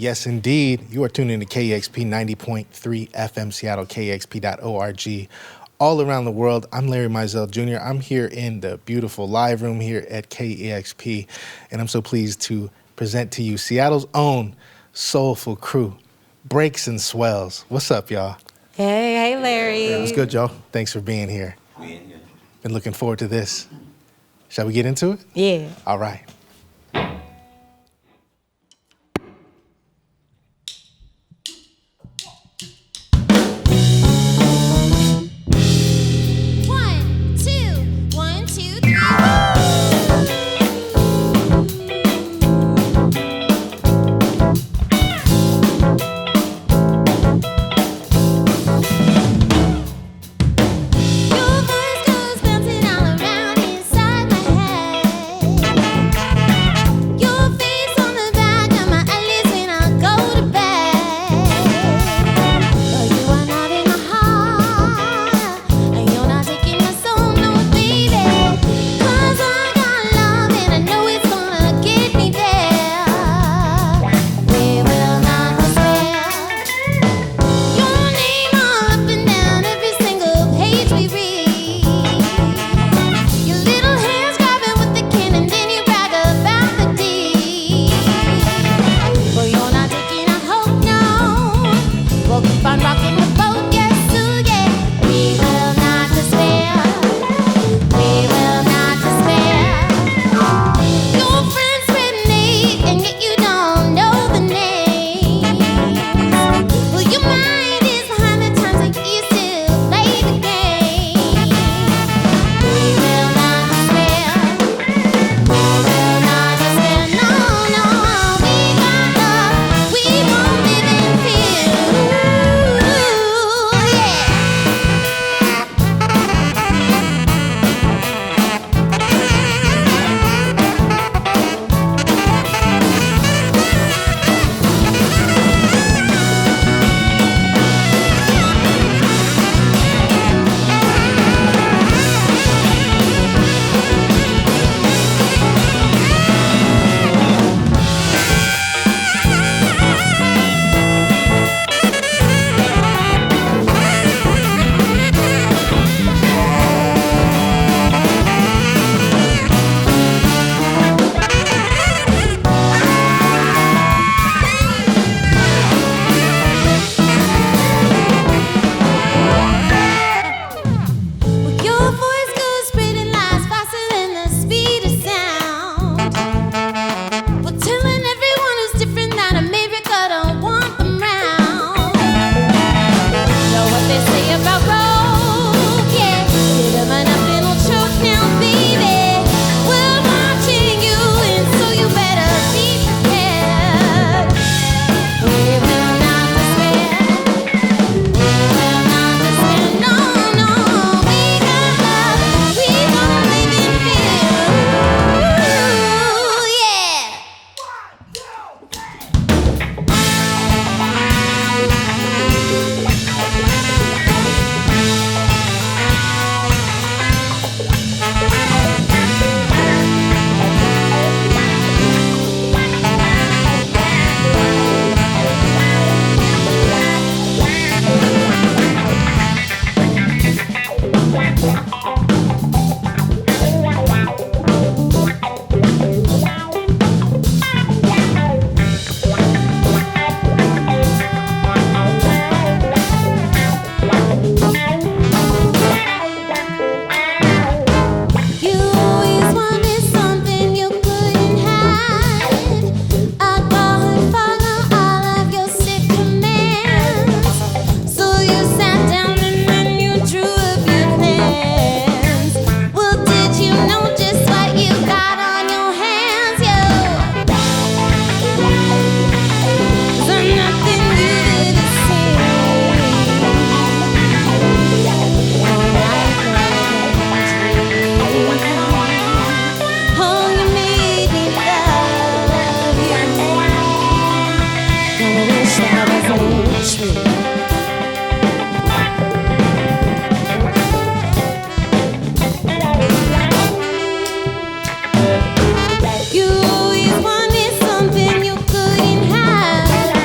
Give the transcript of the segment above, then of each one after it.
Yes, indeed. You are tuning to KEXP 90.3 FM Seattle, KEXP.org. All around the world, I'm Larry Mizell Jr. I'm here in the beautiful live room here at KEXP, and I'm so pleased to present to you Seattle's own soulful crew, Brice and Swells. What's up, y'all? Hey, Larry. Yeah, what's good, y'all? Thanks for being here. Been looking forward to this. Shall we get into it? Yeah. All right. You always wanted something you couldn't have.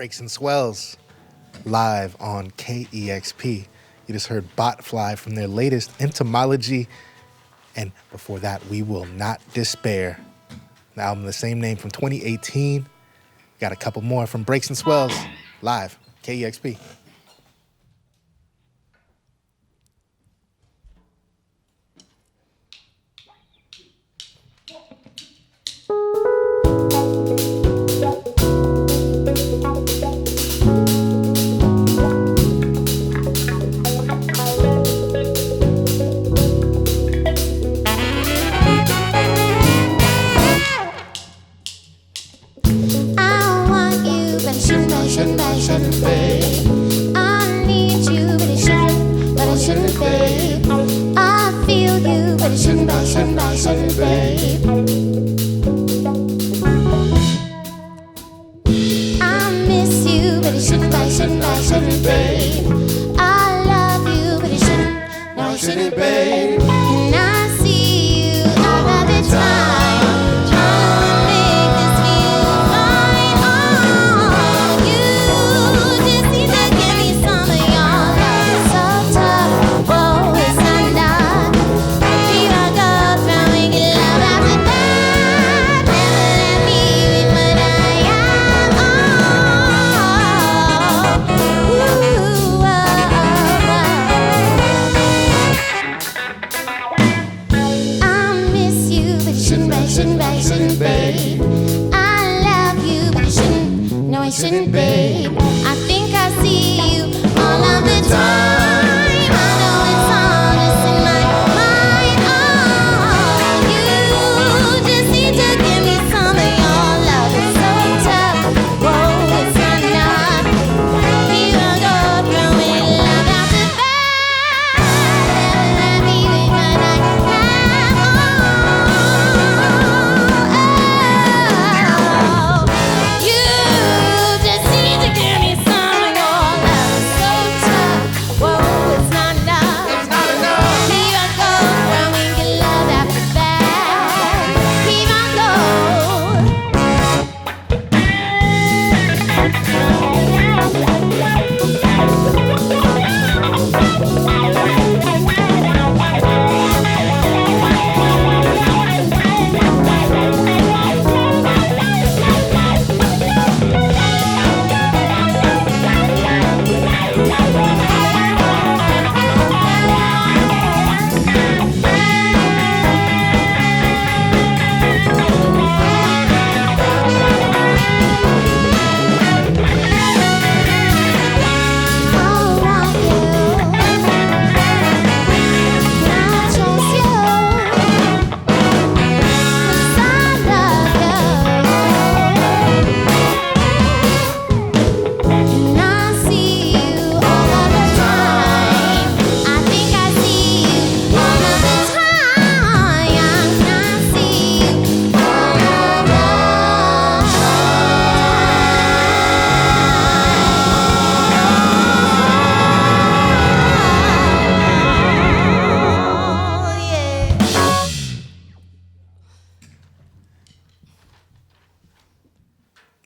Brice and Swells, live on KEXP. You just heard Botfly from their latest entomology. And before that, We Will Not Despair. The album, the same name, from 2018. Got a couple more from Brice and Swells, live, KEXP.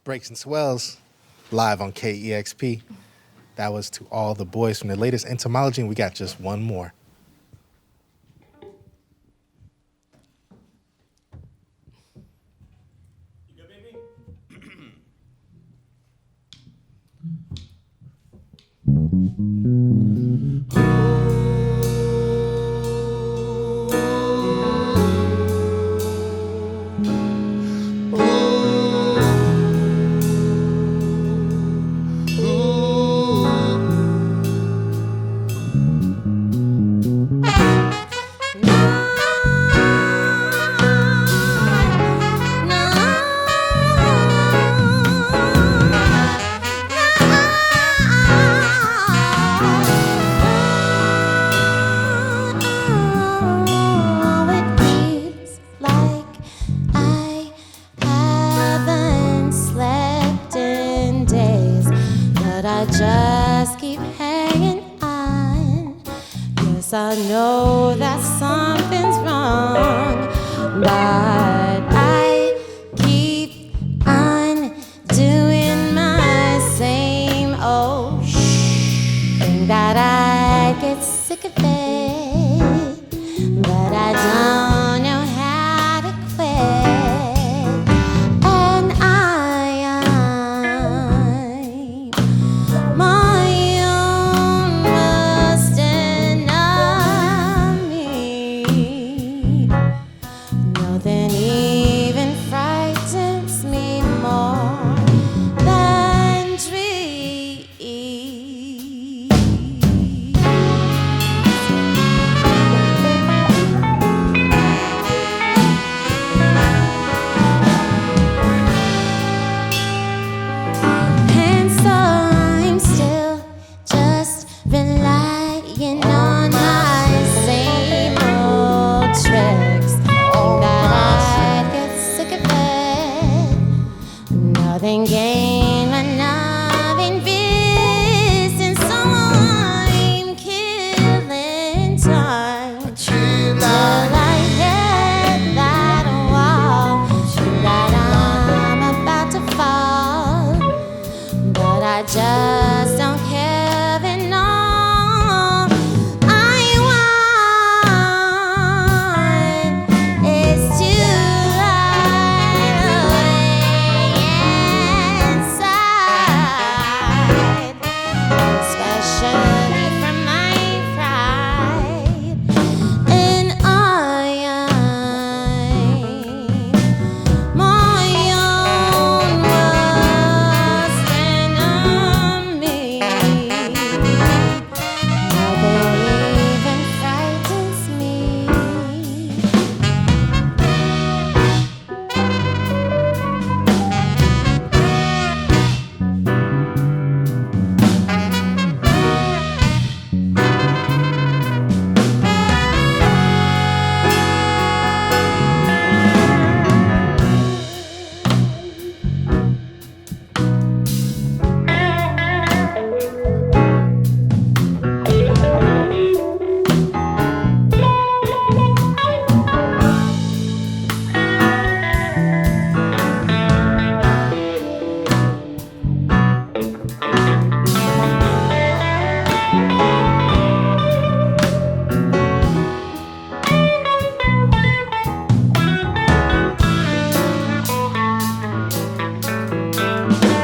Brice and Swells, live on KEXP. That was To All the Boys from their latest entomology, and we got just one more. You good, baby? I know that something's wrong, but I keep on doing my same. get sick of it, but I don't know how to quit. And I'm my own worst enemy. Nothing even frightens me more than dreams. And so I'm still just relying on my same old tricks. That I get sick of it. Nothing gained, but nothing missed. And so I'm killing time till I hit that wall that I'm about to fall. But I just don't care enough. I want is to lie inside, especially from my pride. And I'm my own worst enemy. Nothing even frightens me.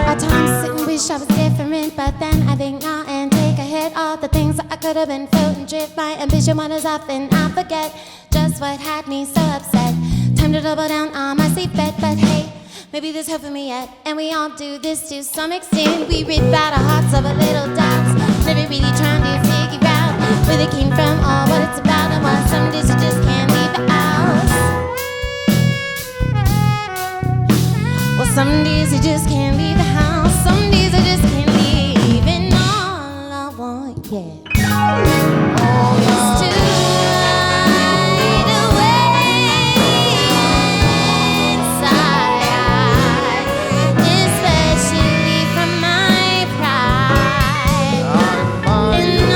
At times sit and wish I was different, but then I think now and take a hit. All the things that I could have been, float and drift. My ambition wanders off and I forget just what had me so upset. Time to double down on my safe bet, but hey, maybe there's hope for me yet. And we all do this to some extent. We rip out our hearts over little dots, never really trying to figure out where they came from or what it's about. And why some days you just can't leave the house. Well, some days you just can't leave the house. Some days I just can't leave. And all I want, yeah, is to hide away inside, especially from my pride. And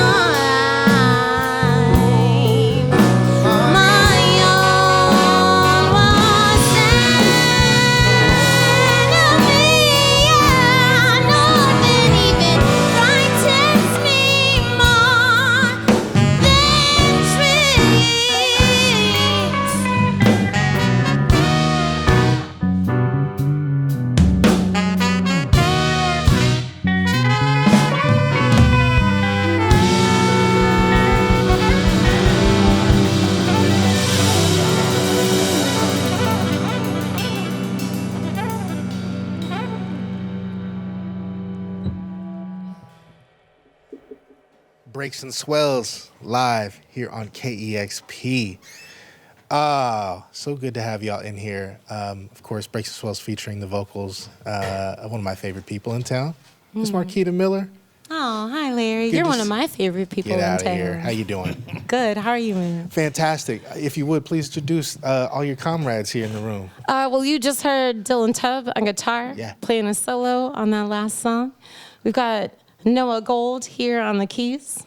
I'm my own worst enemy. Nothing even frightens me more than dreams. Brice and Swells live here on KEXP. So good to have y'all in here. Of course, Brice and Swells featuring the vocals of one of my favorite people in town, Miss Marquetta Miller. Oh, hi, Larry. Good You're to one of my favorite people Get in out of town. here. How you doing? Good. How are you, man? Fantastic. If you would, please introduce all your comrades here in the room. Well, you just heard Dylan Tubb on guitar, Yeah. playing a solo on that last song. We've got Noah Gold here on the keys.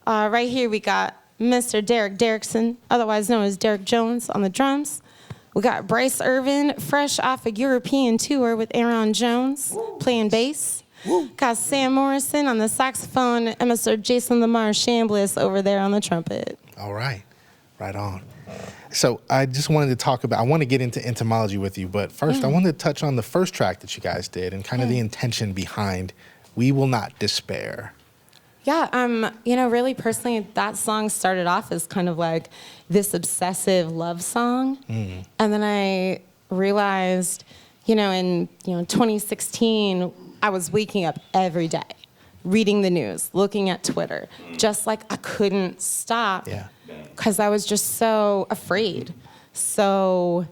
Right here we got Mr. Derrick Derrickson, otherwise known as Derrick Jones, on the drums. We got Brice Ervin, fresh off a European tour with Aaron Jones, playing bass. Got Sam Morrison on the saxophone, and Mr. Jason LaMar Chambliss over there on the trumpet. All right. Right on. So I just wanted to talk about, I want to get into entomology with you, but first I wanted to touch on the first track that you guys did and kind of the intention behind We Will Not Despair. Yeah, really personally, that song started off as kind of like this obsessive love song. And then I realized, in 2016, I was waking up every day, reading the news, looking at Twitter, just like I couldn't stop because I was just so afraid, so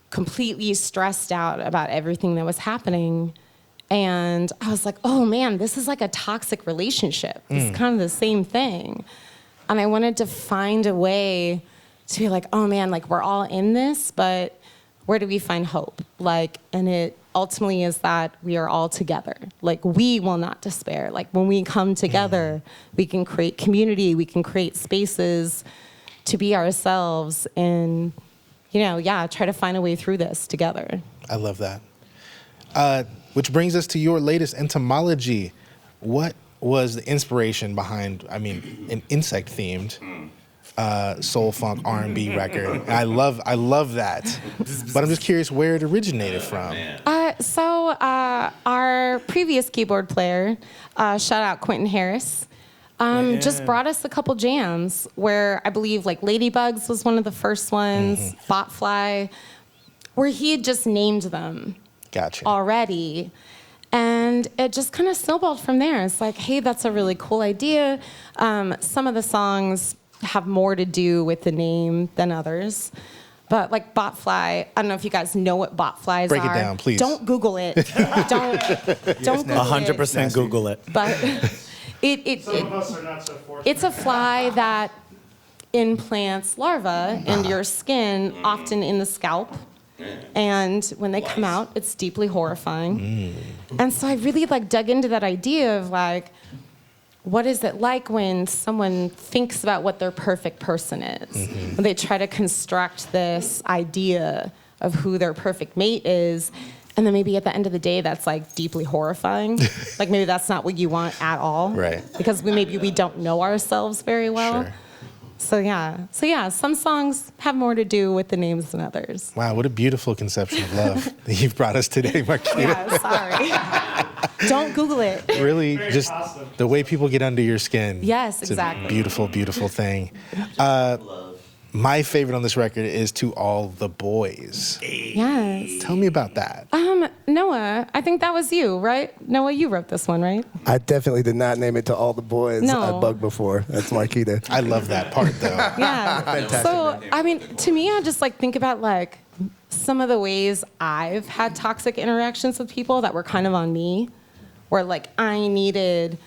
completely stressed out about everything that was happening. And I was like, oh man, this is like a toxic relationship. It's kind of the same thing. And I wanted to find a way to be like, oh man, like we're all in this, but where do we find hope? And it ultimately is that we are all together. Like we will not despair. Like when we come together, we can create community, we can create spaces to be ourselves and, try to find a way through this together. I love that. Which brings us to your latest entomology. What was the inspiration behind, an insect-themed soul funk R&B record? And I love that. But I'm just curious where it originated from. So our previous keyboard player, shout out Quentin Harris, just brought us a couple jams where I believe like Ladybugs was one of the first ones, Botfly, where he had just named them. Gotcha. Already. And it just kind of snowballed from there. It's like, hey, that's a really cool idea. Some of the songs have more to do with the name than others. But like Botfly, I don't know if you guys know what Botflies are. Break it down, please. Don't Google it. don't Google 100% it. Google it. But Some of us are not so fortunate. it's a fly that implants larvae into your skin, often in the scalp. And when they come out, it's deeply horrifying. And so I really dug into that idea of what is it like when someone thinks about what their perfect person is? When they try to construct this idea of who their perfect mate is, and then maybe at the end of the day, that's deeply horrifying. Maybe that's not what you want at all. Right. Because we don't know ourselves very well. Sure. So yeah, some songs have more to do with the names than others. Wow, what a beautiful conception of love that you've brought us today, Marquetta. Yeah, sorry. Don't Google it. Really, just the way people get under your skin. Yes, it's exactly. a beautiful, beautiful thing. My favorite on this record is To All the Boys. Yes. Tell me about that. Noah, I think that was you, right? Noah, you wrote this one, right? I definitely did not name it To All the Boys. No. I bugged before. That's Marquetta. I love that part, though. Yeah. Fantastic. So, to me, I just think about some of the ways I've had toxic interactions with people that were kind of on me, where I needed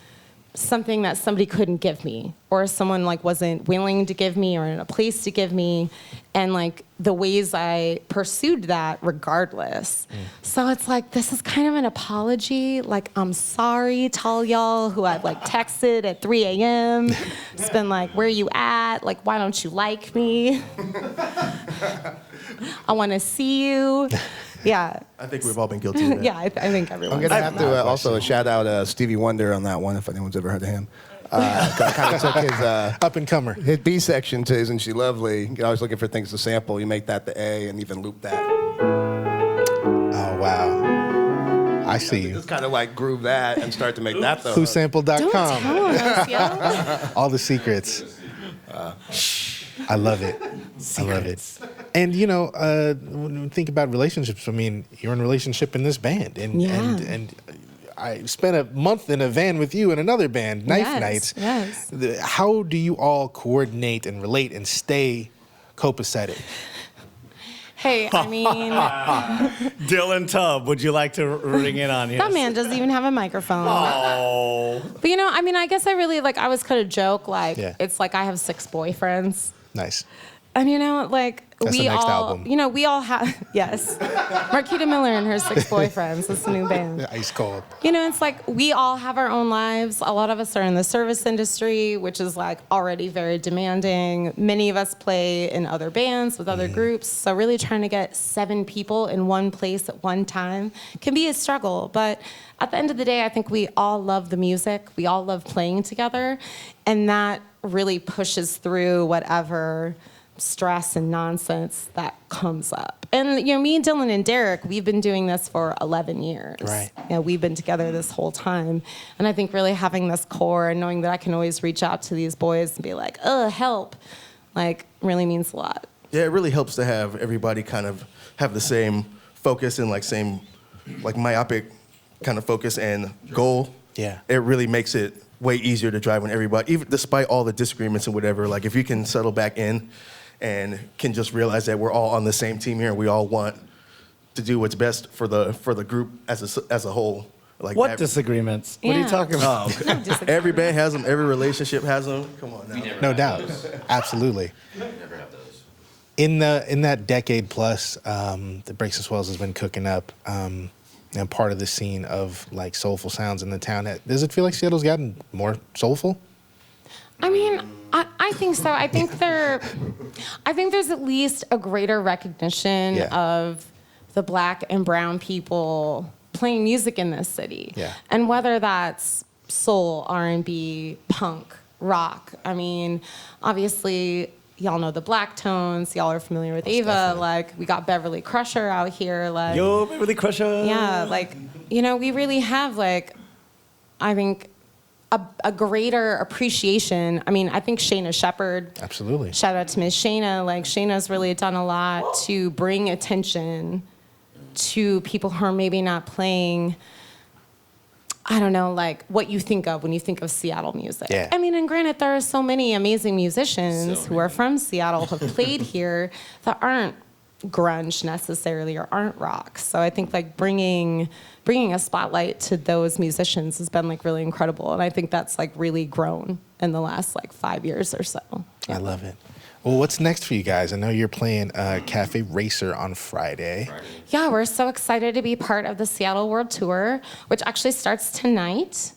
something that somebody couldn't give me, or someone wasn't willing to give me, or in a place to give me, and the ways I pursued that regardless. So it's this is kind of an apology. I'm sorry to all y'all who I've texted at 3 a.m. It's been where you at? Why don't you like me? I want to see you. Yeah. I think we've all been guilty of that. Yeah, I think everyone. I'm going to have to also shout out Stevie Wonder on that one, if anyone's ever heard of him. I kind of took his Up-and-comer. his B section to Isn't She Lovely. You're always looking for things to sample. You make that the A and even loop that. Oh, wow. I see you. Just kind of groove that and start to make that the Whosample.com. Don't tell us, yo. All the secrets. I love it. I love it. And when we think about relationships, you're in a relationship in this band, and I spent a month in a van with you in another band, Knife Nights. Yes. How do you all coordinate and relate and stay copacetic? Hey, Dylan Tubb, would you like to ring in on here? that man doesn't even have a microphone. Oh. But I guess I really I was kind of joke Yeah. it's I have 6 boyfriends. Nice. And like That's we the next all, album. we all have, yes, Marquetta Miller and her 6 boyfriends. That's the new band. Ice cold. It's like we all have our own lives. A lot of us are in the service industry, which is like already very demanding. Many of us play in other bands with other groups. So really trying to get 7 people in one place at one time can be a struggle. But at the end of the day, I think we all love the music. We all love playing together. And that really pushes through whatever stress and nonsense that comes up. And me, Dylan, and Derrick, we've been doing this for 11 years. Right. We've been together this whole time. And I think really having this core and knowing that I can always reach out to these boys and be like, help, really means a lot. Yeah, it really helps to have everybody kind of have the same focus and same myopic kind of focus and goal. Yeah. It really makes it way easier to drive when everybody, even despite all the disagreements and whatever, if you can settle back in and can just realize that we're all on the same team here and we all want to do what's best for the group as a whole. What disagreements? What are you talking about? Every band has them. Every relationship has them. Come on now. No doubt. Absolutely. Never have those. In that decade plus, the Brice and Swells has been cooking up and part of the scene of soulful sounds in the town. Does it feel like Seattle's gotten more soulful? I think so. I think there's at least a greater recognition of the Black and brown people playing music in this city. Yeah. And whether that's soul, R&B, punk, rock. Obviously, y'all know the Black Tones. Y'all are familiar with Ava. Definitely. We got Beverly Crusher out here. Yo, Beverly Crusher. Yeah, we really have, I think, a greater appreciation. I think Shayna Shepherd. Absolutely. Shout out to Miss Shayna. Shayna's really done a lot to bring attention to people who are maybe not playing, I don't know, what you think of when you think of Seattle music. Yeah. And granted, there are so many amazing musicians who are from Seattle who have played here that aren't grunge necessarily or aren't rock. So I think bringing a spotlight to those musicians has been really incredible. And I think that's really grown in the last 5 years or so. Yeah. I love it. Well, what's next for you guys? I know you're playing Cafe Racer on Friday. Yeah, we're so excited to be part of the Seattle World Tour, which actually starts tonight.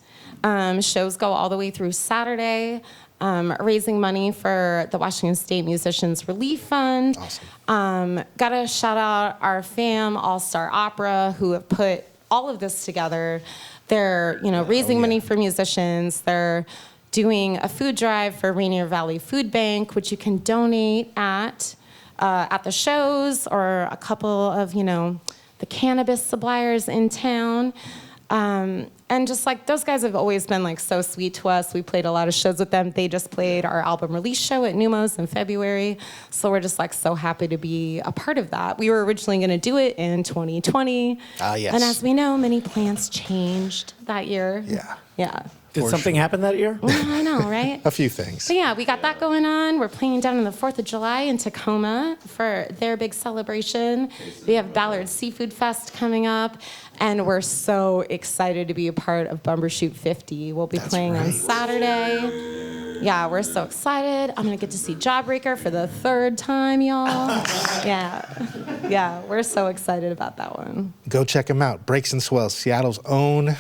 Shows go all the way through Saturday, raising money for the Washington State Musicians Relief Fund. Awesome. Gotta shout out our fam, All Star Opera, who have put all of this together. They're raising money for musicians. They're doing a food drive for Rainier Valley Food Bank, which you can donate at the shows or a couple of, the cannabis suppliers in town. And just those guys have always been so sweet to us. We played a lot of shows with them. They just played our album release show at Numos in February. So we're just so happy to be a part of that. We were originally going to do it in 2020. Yes. And as we know, many plans changed that year. Yeah. Yeah. Did something happen that year? I know, right? A few things. So yeah, we got that going on. We're playing down on the 4th of July in Tacoma for their big celebration. We have Ballard Seafood Fest coming up, and we're so excited to be a part of Bumbershoot 50. We'll be playing on Saturday. Yeah, we're so excited. I'm gonna get to see Jawbreaker for the 3rd time, y'all. Yeah, we're so excited about that one. Go check them out. Brice and Swells, Seattle's own,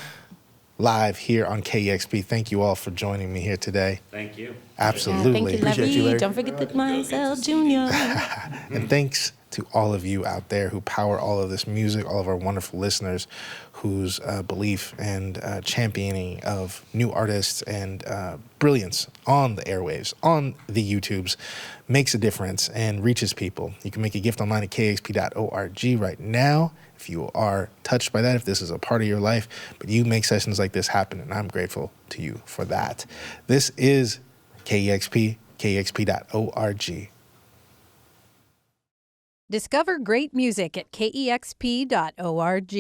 live here on KEXP. Thank you all for joining me here today. Thank you. Absolutely. Thank you, Appreciate you, Larry. Larry. Don't forget the Mizell Jr. And thanks to all of you out there who power all of this music, all of our wonderful listeners whose belief and championing of new artists and brilliance on the airwaves, on the YouTubes, makes a difference and reaches people. You can make a gift online at kexp.org right now if you are touched by that, if this is a part of your life. But you make sessions like this happen, and I'm grateful to you for that. This is KEXP, kexp.org. Discover great music at kexp.org.